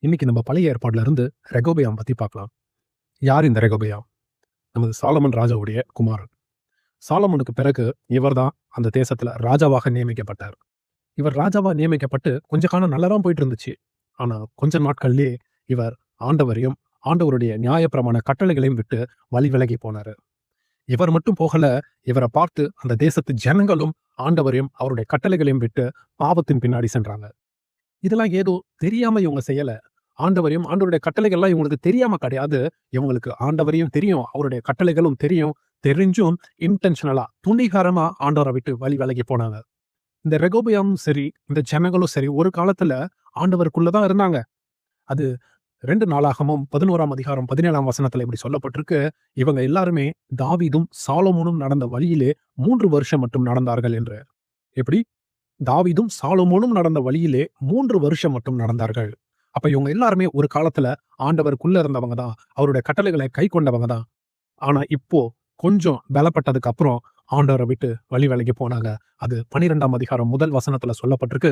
இன்னைக்கு நம்ம பழைய ஏற்பாடுல இருந்து ரெகோபெயாம் பத்தி பார்க்கலாம். யார் இந்த ரெகோபெயாம்? நமது சாலமன் ராஜாவுடைய குமாரன். சாலமனுக்கு பிறகு இவர்தான் அந்த தேசத்துல ராஜாவாக நியமிக்கப்பட்டார். இவர் ராஜாவா நியமிக்கப்பட்டு கொஞ்ச காலம் நல்லாதான் போயிட்டு இருந்துச்சு. ஆனா கொஞ்ச நாட்கள்லயே இவர் ஆண்டவரையும் ஆண்டவருடைய நியாயப்பிரமாண கட்டளைகளையும் விட்டு வழி விலகி போனாரு. இவர் மட்டும் போகல, இவரை பார்த்து அந்த தேசத்து ஜனங்களும் ஆண்டவரையும் அவருடைய கட்டளைகளையும் விட்டு பாவத்தின் பின்னாடி சென்றாங்க. இதெல்லாம் ஏதோ தெரியாம இவங்க செய்யல. ஆண்டவரையும் ஆண்டவருடைய கட்டளைகள்லாம் இவங்களுக்கு தெரியாம கிடையாது. இவங்களுக்கு ஆண்டவரையும் தெரியும், அவருடைய கட்டளைகளும் தெரியும். தெரிஞ்சும் இன்டென்ஷனலா துணிகரமா ஆண்டவரை விட்டு வழி விலகி போனாங்க. இந்த ரெகோபெயாமும் சரி, இந்த ஜனங்களும் சரி, ஒரு காலத்துல ஆண்டவருக்குள்ளதான் இருந்தாங்க. அது 2 நாளாகமும் 11ஆம் அதிகாரம் 17ஆம் வசனத்துல இப்படி சொல்லப்பட்டிருக்கு. இவங்க எல்லாருமே தாவீதும் சாலொமோனும் நடந்த வழியிலே 3 வருஷம் மட்டும் நடந்தார்கள் என்று. எப்படி? தாவீதும் சாலொமோனும் நடந்த வழியிலே 3 வருஷம் மட்டும் நடந்தார்கள். அப்ப இவங்க எல்லாருமே ஒரு காலத்துல ஆண்டவருக்குள்ள இருந்தவங்க தான், அவருடைய கட்டளைகளை கை கொண்டவங்க தான். ஆனா இப்போ கொஞ்சம் பலப்பட்டதுக்கு அப்புறம் ஆண்டவரை விட்டு வழி விலகி போனாங்க. அது 12ஆம் அதிகாரம் முதல் வசனத்துல சொல்லப்பட்டிருக்கு.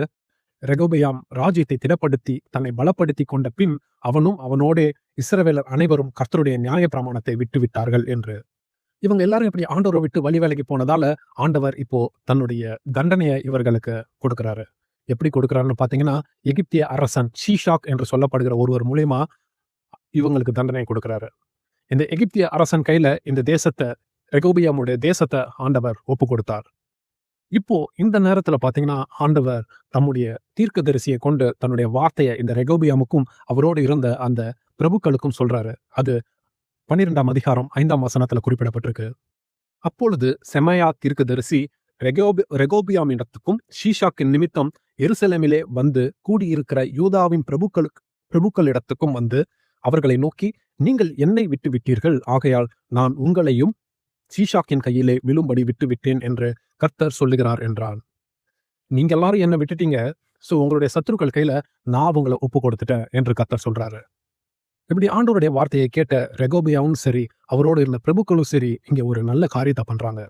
ரெகொபெயாம் ராஜ்யத்தை திடப்படுத்தி தன்னை பலப்படுத்தி கொண்ட பின் அவனும் அவனோடே இஸ்ரவேலர் அனைவரும் கர்த்தருடைய நியாய பிரமாணத்தை விட்டு விட்டார்கள் என்று. இவங்க எல்லாரும் இப்படி ஆண்டவரை விட்டு வழி விலகி போனதால ஆண்டவர் இப்போ தன்னுடைய தண்டனையை இவர்களுக்கு கொடுக்கிறாரு. எப்படி கொடுக்கிறாருன்னு பாத்தீங்கன்னா, எகிப்திய அரசன் ஷீஷாக் என்று சொல்லப்படுகிற ஒருவர் மூலியமா இவங்களுக்கு தண்டனை கொடுக்கிறாரு. இந்த எகிப்திய அரசன் கையில இந்த தேசத்தை, ரெகோபியாமுடைய தேசத்தை ஆண்டவர் ஒப்பு கொடுத்தார். இப்போ இந்த நேரத்துல பாத்தீங்கன்னா, ஆண்டவர் தம்முடைய தீர்க்கதரிசியை கொண்டு தன்னுடைய வார்த்தையை இந்த ரெகோபியாமுக்கும் அவரோடு இருந்த அந்த பிரபுக்களுக்கும் சொல்றாரு. அது 12ஆம் அதிகாரம் 5ஆம் வசனத்துல குறிப்பிடப்பட்டிருக்கு. அப்பொழுது செமாயா தீர்க்கதரிசி ரெகோபியாமிடத்துக்கும் ஷீஷாக்கின் நிமித்தம் எருசலேமிலே வந்து கூடியிருக்கிற யூதாவின் பிரபுக்களிடத்துக்கும் வந்து அவர்களை நோக்கி, நீங்கள் என்னை விட்டு விட்டீர்கள், ஆகையால் நான் உங்களையும் ஷீஷாக்கின் கையிலே விழும்படி விட்டு விட்டேன் என்று கர்த்தர் சொல்லுகிறார் என்றான். நீங்க எல்லாரும் என்ன விட்டுட்டீங்க, சோ உங்களுடைய சத்துருக்கள் கையில நான் உங்களை ஒப்பு கொடுத்துட்டேன் என்று கர்த்தர் சொல்றாரு. இப்படி ஆண்டவருடைய வார்த்தையை கேட்ட ரெகோபியாவும் சரி, அவரோடு இருந்த பிரபுக்களும் சரி, இங்க ஒரு நல்ல காரியத்தை பண்றாங்க.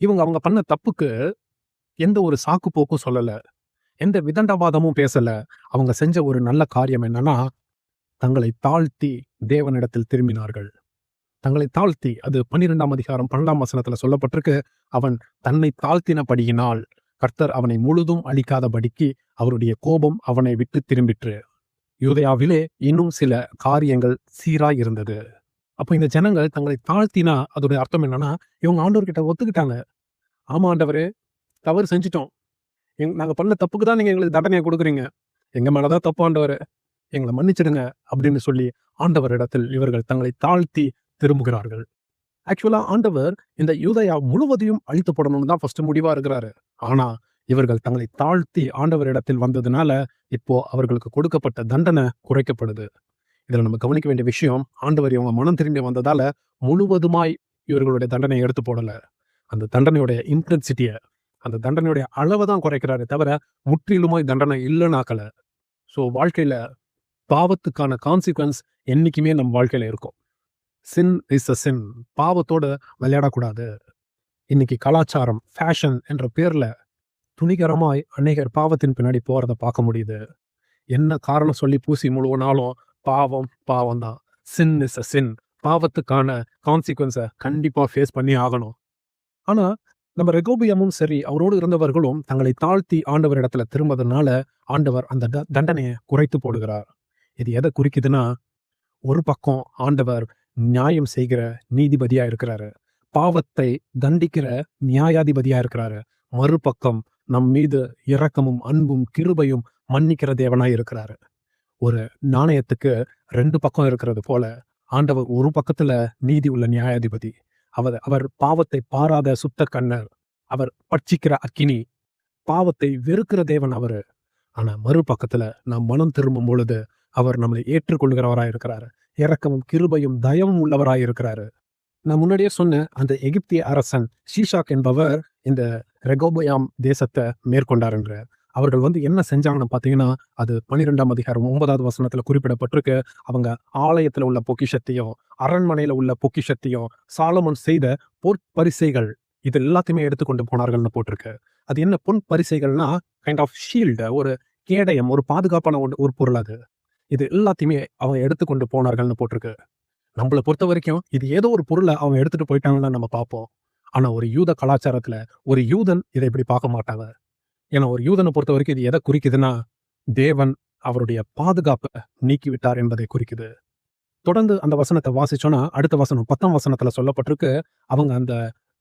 அவங்க பண்ண தப்புக்கு எந்த ஒரு சாக்கு போக்கும் சொல்லல, எந்த விதண்டவாதமும் பேசல. அவங்க செஞ்ச ஒரு நல்ல காரியம் என்னன்னா, தங்களை தாழ்த்தி தேவனிடத்தில் திரும்பினார்கள். தங்களை தாழ்த்தி, அது 12ஆம் அதிகாரம் 12ஆம் வசனத்துல சொல்லப்பட்டிருக்கு. அவன் தன்னை தாழ்த்தினபடியினால் கர்த்தர் அவனை முழுதும் அழிக்காதபடிக்கு அவருடைய கோபம் அவனை விட்டு திரும்பிற்று. யூதேயாவிலே இன்னும் சில காரியங்கள் சீராய் இருந்தது. அப்போ இந்த ஜனங்கள் தங்களை தாழ்த்தினா அதோடைய அர்த்தம் என்னன்னா, இவங்க ஆண்டவர்கிட்ட ஒத்துக்கிட்டாங்க. ஆமா ஆண்டவரே, தவறு செஞ்சிட்டோம். நாங்க பண்ண தப்புக்கு தான் நீங்க எங்களுக்கு தண்டனையை கொடுக்குறீங்க. எங்க மேலதான் தப்பு ஆண்டவரே, எங்களை மன்னிச்சிடுங்க அப்படின்னு சொல்லி ஆண்டவரிடத்தில் இவர்கள் தங்களை தாழ்த்தி திரும்புகிறார்கள். ஆக்சுவலா ஆண்டவர் இந்த யூதேயா முழுவதையும் அழித்து போடணும்னு தான் ஃபர்ஸ்ட் முடிவா இருக்கிறாரு. ஆனா இவர்கள் தங்களை தாழ்த்தி ஆண்டவரிடத்தில் வந்ததுனால இப்போ அவர்களுக்கு கொடுக்கப்பட்ட தண்டனை குறைக்கப்படுது. இதுல நம்ம கவனிக்க வேண்டிய விஷயம், ஆண்டவர் இவங்க மனம் திரும்பி வந்ததால முழுவதுமாய் இவர்களுடைய தண்டனை எடுத்து போடல. அந்த தண்டனையுடைய இன்டென்சிட்டிய, அந்த தண்டனையுடைய அளவை தான் குறைக்கிறாரு தவிர முற்றிலுமாய் தண்டனை இல்லைனாக்கல. ஸோ வாழ்க்கையில பாவத்துக்கான கான்சிக்வன்ஸ் என்னைக்குமே நம்ம வாழ்க்கையில இருக்கும். சின் இஸ் அ சின். பாவத்தோட விளையாடக்கூடாது. இன்னைக்கு கலாச்சாரம், ஃபேஷன் என்ற பேர்ல துணிகரமாய் அநேகர் பாவத்தின் பின்னாடி போறத பார்க்க முடியுது. என்ன காரணம் சொல்லி பூசி முழுவனாலும் பாவம் பாவம் தான். சின் இஸ் அ சின். பாவத்துக்கான கான்சிக்வன்ஸை கண்டிப்பா ஃபேஸ் பண்ணி ஆகணும். ஆனா நம்ம ரெகோபியாமும் சரி, அவரோடு இருந்தவர்களும் தங்களை தாழ்த்தி ஆண்டவரிடத்துல திரும்புறதுனால ஆண்டவர் அந்த தண்டனையை குறைத்து போடுகிறார். இது எதை குறிக்குதுன்னா, ஒரு பக்கம் ஆண்டவர் நியாயம் செய்கிற நீதிபதியா இருக்கிறாரு, பாவத்தை தண்டிக்கிற நியாயாதிபதியா இருக்கிறாரு. மறுபக்கம் நம் மீது இரக்கமும் அன்பும் கிருபையும் மன்னிக்கிற தேவனாய் இருக்கிறாரு. ஒரு நாணயத்துக்கு 2 பக்கம் இருக்கிறது போல ஆண்டவர் ஒரு பக்கத்துல நீதி உள்ள நியாயாதிபதி. அவர் பாவத்தை பாராத சுத்த கண்ணர். அவர் பட்சிக்கிற அக்கினி. பாவத்தை வெறுக்கிற தேவன் அவரு. ஆனா மறுபக்கத்துல நாம் மனம் திரும்பும் பொழுது அவர் நம்மளை ஏற்றுக்கொள்கிறவராய் இருக்கிறாரு. இரக்கமும் கிருபையும் தயவும் உள்ளவராய் இருக்கிறாரு. நான் முன்னாடியே சொன்ன அந்த எகிப்திய அரசன் ஷீஷாக் என்பவர் இந்த ரெகோபெயாம் தேசத்தை மேற்கொண்டார் என்று. அவர்கள் என்ன செஞ்சாங்கன்னு பாத்தீங்கன்னா, அது 12ஆம் அதிகாரம் 9வது வசனத்துல குறிப்பிடப்பட்டிருக்கு. அவங்க ஆலயத்துல உள்ள பொக்கிஷத்தையும் அரண்மனையில உள்ள பொக்கிஷத்தையும் சாலமோன் செய்த பொற்பரிசைகள் இது எல்லாத்தையுமே எடுத்துக்கொண்டு போனார்கள்னு போட்டிருக்கு. அது என்ன பொன் பரிசைகள்னா, கைண்ட் ஆஃப் ஷீல்டு, ஒரு கேடயம், ஒரு பாதுகாப்பான ஒரு பொருள். அது இது எல்லாத்தையுமே அவங்க எடுத்துக்கொண்டு போனார்கள்னு போட்டிருக்கு. நம்மள பொறுத்த வரைக்கும் இது ஏதோ ஒரு பொருள அவங்க எடுத்துட்டு போயிட்டாங்கன்னு தான் நம்ம பார்ப்போம். ஆனா ஒரு யூத கலாச்சாரத்துல ஒரு யூதன் இதை இப்படி பார்க்க மாட்டாங்க. ஏன்னா ஒரு யூதனை பொறுத்த வரைக்கும் இது எதை குறிக்குதுன்னா, தேவன் அவருடைய பாதுகாப்ப நீக்கிவிட்டார் என்பதை குறிக்குது. தொடர்ந்து அந்த வசனத்த வாசிச்சோம்னா, அடுத்த வசனம் 10ஆம் வசனத்துல சொல்லப்பட்டிருக்கு, அவங்க அந்த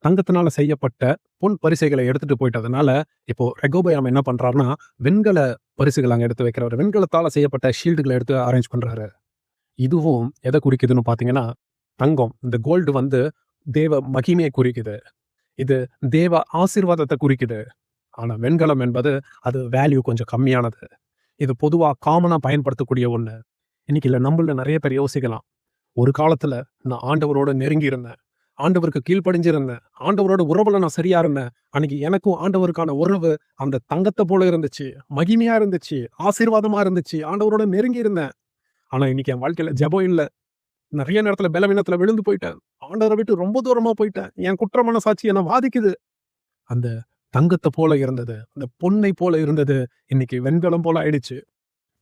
தங்கத்தினால செய்யப்பட்ட பொன் பரிசைகளை எடுத்துட்டு போயிட்டதுனால, இப்போ ரெகொபெயாம் என்ன பண்றாருன்னா, வெண்கல பரிசுகள் அங்க எடுத்து வைக்கிறாரு. வெண்கலத்தால செய்யப்பட்ட ஷீல்டுகள எடுத்து அரேஞ்ச் பண்றாரு. இதுவும் எதை குறிக்குதுன்னு பார்த்தீங்கன்னா, தங்கம் இந்த கோல்டு வந்து தேவ மகிமையை குறிக்குது. இது தேவ ஆசீர்வாதத்த குறிக்குது. ஆனா வெண்கலம் என்பது அது வேல்யூ கொஞ்சம் கம்மியானது. இது பொதுவா காமனா பயன்படுத்தக்கூடிய ஒண்ணு. இன்னைக்கு நம்மள நெறைய பேர் யோசிக்கலாம். ஒரு காலத்துல நான் ஆண்டவரோட நெருங்கி இருந்தேன். ஆண்டவருக்கு கீழ்ப்படிஞ்சிருந்தேன். ஆண்டவரோட உறவுல நான் சரியா இருந்தேன். அன்னைக்கு எனக்கும் ஆண்டவருக்கான உறவு அந்த தங்கத்த போல இருந்துச்சு. மகிமையா இருந்துச்சு. ஆசீர்வாதமா இருந்துச்சு. ஆண்டவரோட நெருங்கி இருந்தேன். ஆனா இன்னைக்கு என் வாழ்க்கையில ஜெபம் இல்ல. நெறைய நேரத்துல பலவீனத்துல விழுந்து போயிட்டேன். ஆண்டவர விட்டு ரொம்ப தூரமா போயிட்டேன். என் குற்ற மனசாட்சி என்ன வாதிக்குது. அந்த தங்கத்த போல இருந்தது. அந்த பொன்னை போல இருந்தது. இன்னைக்கு வெண்கலம் போல ஆயிடுச்சு.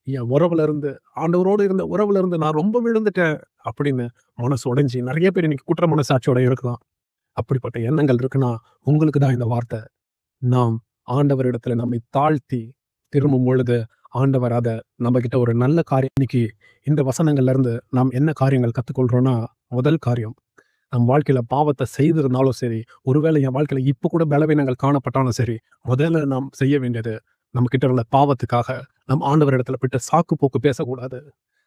என் உறவுல இருந்து ஆண்டவரோடு இருந்த உறவுல இருந்து நான் ரொம்ப விழுந்துட்டேன் அப்படின்னு மனசு உடைஞ்சு நெறைய பேர் இன்னைக்கு குற்ற மனசாட்சியோட இருக்கலாம். அப்படிப்பட்ட எண்ணங்கள் இருக்குன்னா, உங்களுக்கு தான் இந்த வார்த்தை. நாம் ஆண்டவரிடத்துல நம்மை தாழ்த்தி திரும்பும் பொழுது, ஆண்டவர் அத நம்மகிட்ட ஒரு நல்ல காரியம் இன்னைக்கு இந்த வசனங்கள்ல இருந்து நாம் என்ன காரியங்கள் கத்துக்கொள்றோம்னா, முதல் காரியம், நம் வாழ்க்கையில பாவத்த செய்திருந்தாலும் சரி, ஒருவேளை என் வாழ்க்கையில இப்ப கூட பலவீனங்கள் காணப்பட்டாலும் சரி, முதல்ல நாம் செய்ய வேண்டியது, நம்ம கிட்ட இருந்த பாவத்துக்காக நம் ஆண்டவரிடத்துல போயிட்டு சாக்கு போக்கு பேசக்கூடாது.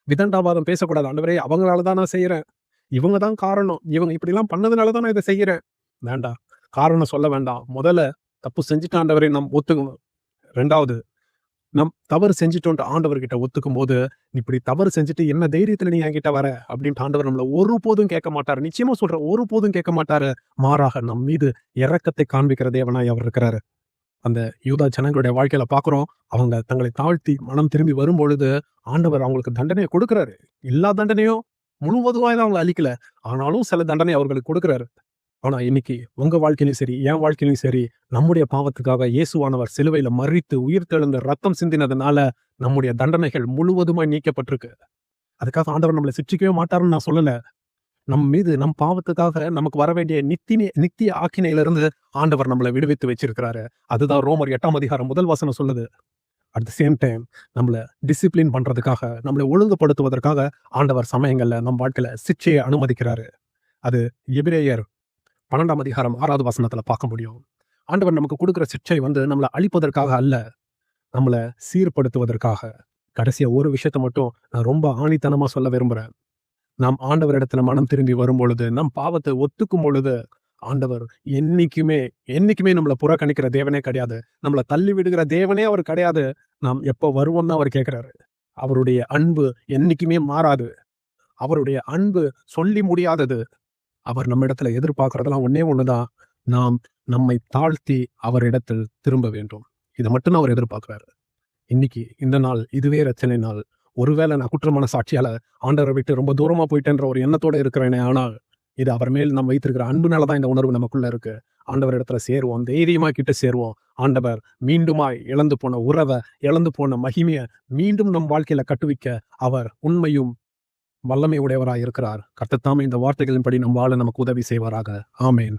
விதண்டாவாதம் பேசக்கூடாது. ஆண்டவரே அவங்களால தான் நான் செய்றேன். இவங்க தான் காரணம். இவங்க இப்படிலாம் பண்ணதுனால தான் நான் இத செய்றேன். வேண்டாம். காரணம் சொல்ல வேண்டாம். முதல்ல தப்பு செஞ்சுட்ட ஆண்டவரே நாம் ஒத்துக்கணும். 2வது நம் தவறு செஞ்சுட்டோன்ட்டு ஆண்டவர்கிட்ட ஒத்துக்கும்போது, "இப்படி தவறு செஞ்சுட்டு என்ன தைரியத்துல நீ என்கிட்ட வர?" அப்படின்ட்டு ஆண்டவர் நம்மள ஒருபோதும் கேட்க மாட்டாரு. நிச்சயமா சொல்றேன், ஒருபோதும் கேட்க மாட்டாரு. மாறாக நம் மீது இரக்கத்தை காண்பிக்கிற தேவனாய் அவர் இருக்கிறாரு. அந்த யூதா ஜனங்களுடைய வாழ்க்கையில பார்க்கிறோம். அவங்க தங்களை தாழ்த்தி மனம் திரும்பி வரும்பொழுது, ஆண்டவர் அவங்களுக்கு தண்டனைய கொடுக்கிறாரு. எல்லா தண்டனையும் முழுவதுமாய் தான் அவங்கள அழிக்கல. ஆனாலும் சில தண்டனை அவர்களுக்கு கொடுக்கிறாரு. ஆனா இன்னைக்கு உங்க வாழ்க்கையிலும் சரி, என் வாழ்க்கையிலும் சரி, நம்முடைய பாவத்துக்காக இயேசுவானவர் சிலுவையில மரித்து உயிர்த்தெழுந்து ரத்தம் சிந்தினதுனால நம்முடைய தண்டனைகள் முழுவதுமாய் நீக்கப்பட்டிருக்கு. அதுக்காக ஆண்டவர் நம்மள சிட்சிக்கவே மாட்டாருன்னு நான் சொல்லல. நம் மீது நம் பாவத்துக்காக நமக்கு வர வேண்டிய நித்திய ஆக்கினையிலிருந்து ஆண்டவர் நம்மள விடுவித்து வச்சிருக்கிறாரு. அதுதான் ரோமர் 8ஆம் அதிகாரம் 1 வசனம் சொல்லுது. அட் த சேம் டைம் நம்மள டிசிப்ளின் பண்றதுக்காக, நம்மள ஒழுங்குபடுத்துவதற்காக ஆண்டவர் சமயங்கள்ல நம் வாழ்க்கையில சிட்சையை அனுமதிக்கிறாரு. அது எபிரேயர் 12ஆம் அதிகாரம் 6வது வசனத்துல பார்க்க முடியும். ஆண்டவர் நமக்கு கொடுக்கிற சிட்சை வந்து நம்மள அழிப்பதற்காக அல்ல, நம்மள சீர்படுத்துவதற்காக. கடைசியா ஒரு விஷயத்த மட்டும் நான் ரொம்ப ஆணித்தனமா சொல்ல விரும்புறேன். நாம் ஆண்டவரிடத்துல மனம் திரும்பி வரும்பொழுது, நம் பாவத்தை ஒத்துக்கும் பொழுது, ஆண்டவர் என்னைக்குமே என்னைக்குமே நம்மள புறக்கணிக்கிற தேவனே கிடையாது. நம்மள தள்ளி விடுகிற தேவனே அவர் கிடையாது. நாம் எப்போ வருவோம்னு அவர் கேட்கிறாரு. அவருடைய அன்பு என்னைக்குமே மாறாது. அவருடைய அன்பு சொல்லி முடியாதது. அவர் நம்மிடத்துல எதிர்பார்க்கிறதெல்லாம் ஒண்ணே ஒண்ணுதான். நாம் நம்மை தாழ்த்தி அவரிடத்தில் திரும்ப வேண்டும். இத மட்டும் தான் அவர் எதிர்பார்க்கிறாரு. இன்னைக்கு இந்த நாள் இதுவே இரட்சணை நாள். ஒருவேளை நான் குற்ற மனசாட்சியால ஆண்டவரை விட்டு ரொம்ப தூரமா போயிட்டேன்ற ஒரு எண்ணத்தோட இருக்கிறேனே, ஆனால் இது அவர் மேல் நம்ம வைத்திருக்கிற அன்புனால தான் இந்த உணர்வு நமக்குள்ள இருக்கு. ஆண்டவர் இடத்துல சேருவோம், தைரியமா கிட்ட சேருவோம். ஆண்டவர் மீண்டுமாய் இழந்து போன உறவ, இழந்து போன மகிமைய மீண்டும் நம் வாழ்க்கையில கட்டுவிக்க அவர் உண்மையும் வல்லமை உடையவராய் இருக்கிறார். கர்த்தர் தாமே இந்த வார்த்தைகளின்படி நம் வாழ நமக்கு உதவி செய்வாராக. ஆமென்.